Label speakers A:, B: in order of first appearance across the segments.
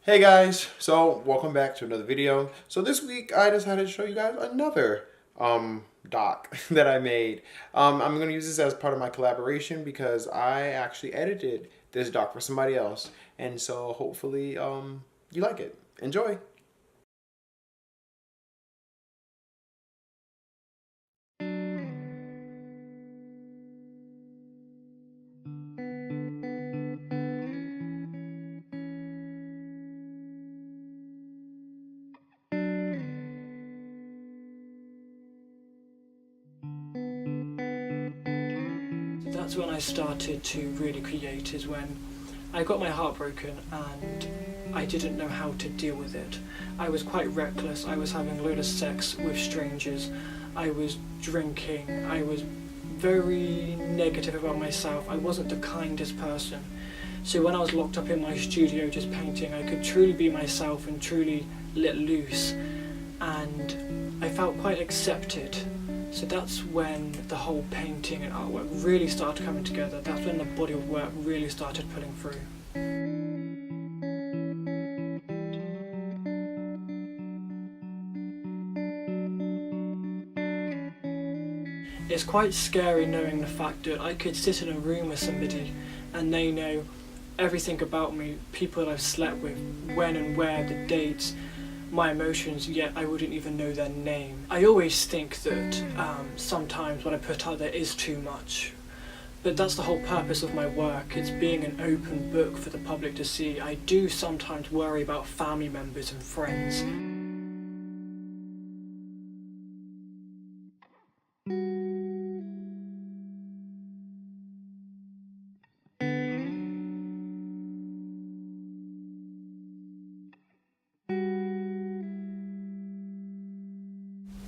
A: Hey guys, so welcome back to another video. So this week I decided to show you guys another doc that I made. I'm gonna use this as part of my collaboration because I actually edited this doc for somebody else, and so hopefully you like it. Enjoy.
B: That's when I started to really create, is when I got my heart broken and I didn't know how to deal with it. I was quite reckless, I was having a load of sex with strangers, I was drinking, I was very negative about myself, I wasn't the kindest person. So when I was locked up in my studio just painting, I could truly be myself and truly let loose, and I felt quite accepted. So that's when the whole painting and artwork really started coming together. That's when the body of work really started pulling through. It's quite scary knowing the fact that I could sit in a room with somebody and they know everything about me, people that I've slept with, when and where, the dates, my emotions, yet I wouldn't even know their name. I always think that sometimes what I put out there is too much, but that's the whole purpose of my work. It's being an open book for the public to see. I do sometimes worry about family members and friends.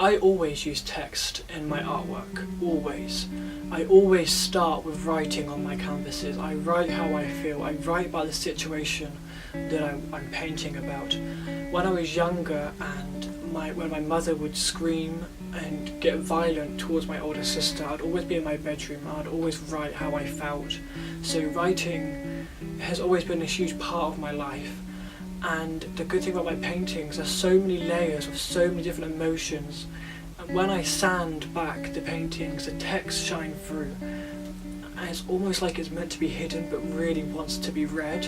B: I always use text in my artwork, always. I always start with writing on my canvases. I write how I feel, I write about the situation that I'm painting about. When I was younger and when my mother would scream and get violent towards my older sister, I'd always be in my bedroom, I'd always write how I felt. So writing has always been a huge part of my life. And the good thing about my paintings, there's so many layers of so many different emotions, and when I sand back the paintings, the text shine through, and it's almost like it's meant to be hidden but really wants to be read,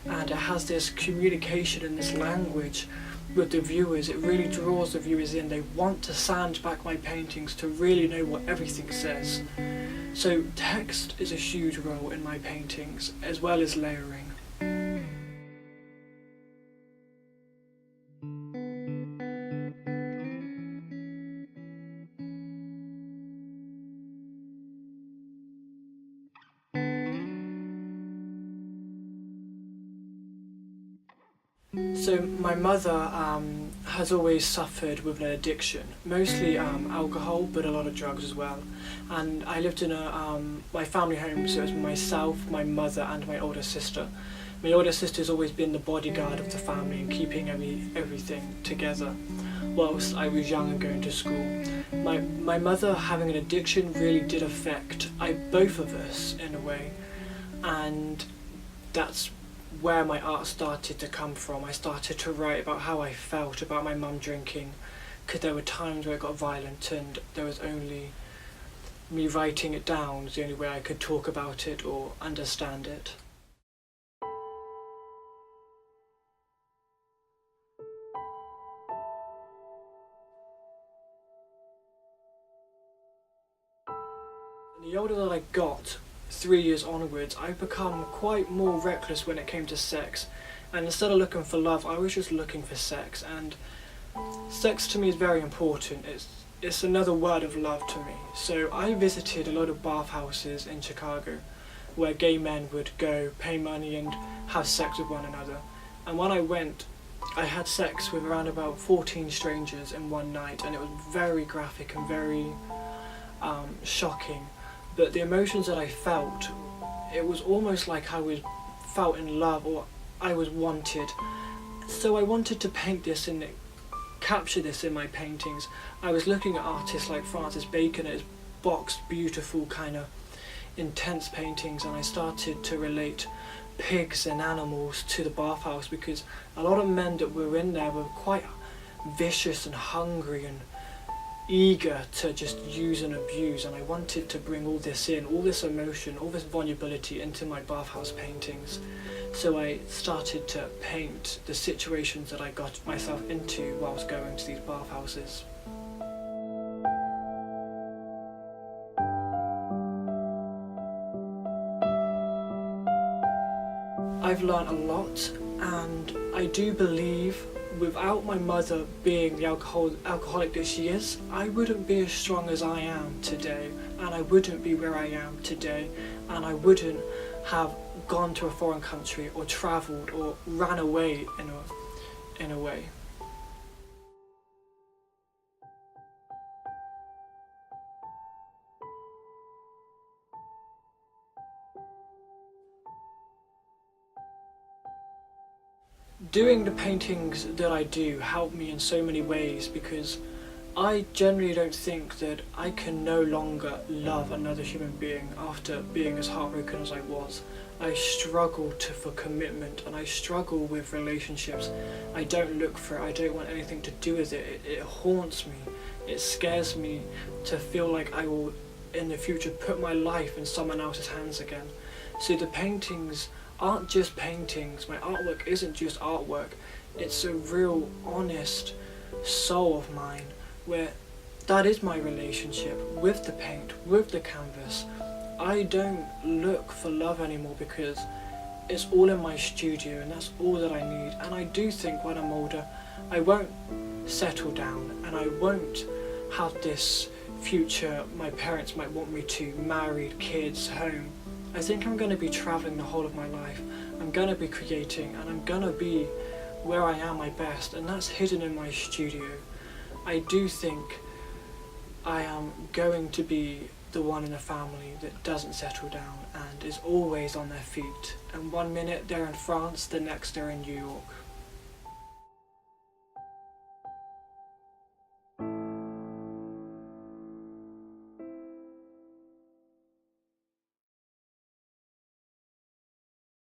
B: and it has this communication and this language with the viewers. It really draws the viewers in. They want to sand back my paintings to really know what everything says. So text is a huge role in my paintings, as well as layering. So my mother has always suffered with an addiction, mostly alcohol, but a lot of drugs as well. And I lived in my family home, so it was myself, my mother, and my older sister. My older sister's always been the bodyguard of the family and keeping everything together, whilst I was young and going to school. My mother having an addiction really did affect both of us in a way, and that's where my art started to come from. I started to write about how I felt about my mum drinking, because there were times where it got violent and there was only me writing it down was the only way I could talk about it or understand it. And the older that I got, 3 years onwards, I've become quite more reckless when it came to sex, and instead of looking for love, I was just looking for sex. And sex to me is very important. It's another word of love to me. So I visited a lot of bathhouses in Chicago where gay men would go, pay money and have sex with one another. And when I went, I had sex with around about 14 strangers in one night, and it was very graphic and very shocking. But the emotions that I felt, it was almost like I felt in love, or I was wanted. So I wanted to paint this and capture this in my paintings. I was looking at artists like Francis Bacon at his boxed, beautiful, kind of intense paintings, and I started to relate pigs and animals to the bathhouse, because a lot of men that were in there were quite vicious and hungry and eager to just use and abuse, and I wanted to bring all this in, all this emotion, all this vulnerability into my bathhouse paintings. So I started to paint the situations that I got myself into while I was going to these bathhouses. I've learned a lot, and I do believe without my mother being the alcoholic that she is, I wouldn't be as strong as I am today, and I wouldn't be where I am today, and I wouldn't have gone to a foreign country or travelled or ran away in a way. Doing the paintings that I do help me in so many ways, because I generally don't think that I can no longer love another human being after being as heartbroken as I was. I struggle for commitment, and I struggle with relationships. I don't look for it, I don't want anything to do with it. It haunts me, it scares me to feel like I will in the future put my life in someone else's hands again. So the paintings aren't just paintings, my artwork isn't just artwork, it's a real honest soul of mine, where that is my relationship with the paint, with the canvas. I don't look for love anymore because it's all in my studio and that's all that I need. And I do think when I'm older I won't settle down and I won't have this future my parents might want me to, married, kids, home. I think I'm going to be travelling the whole of my life. I'm going to be creating, and I'm going to be where I am my best, and that's hidden in my studio. I do think I am going to be the one in the family that doesn't settle down and is always on their feet. And one minute they're in France, the next they're in New York.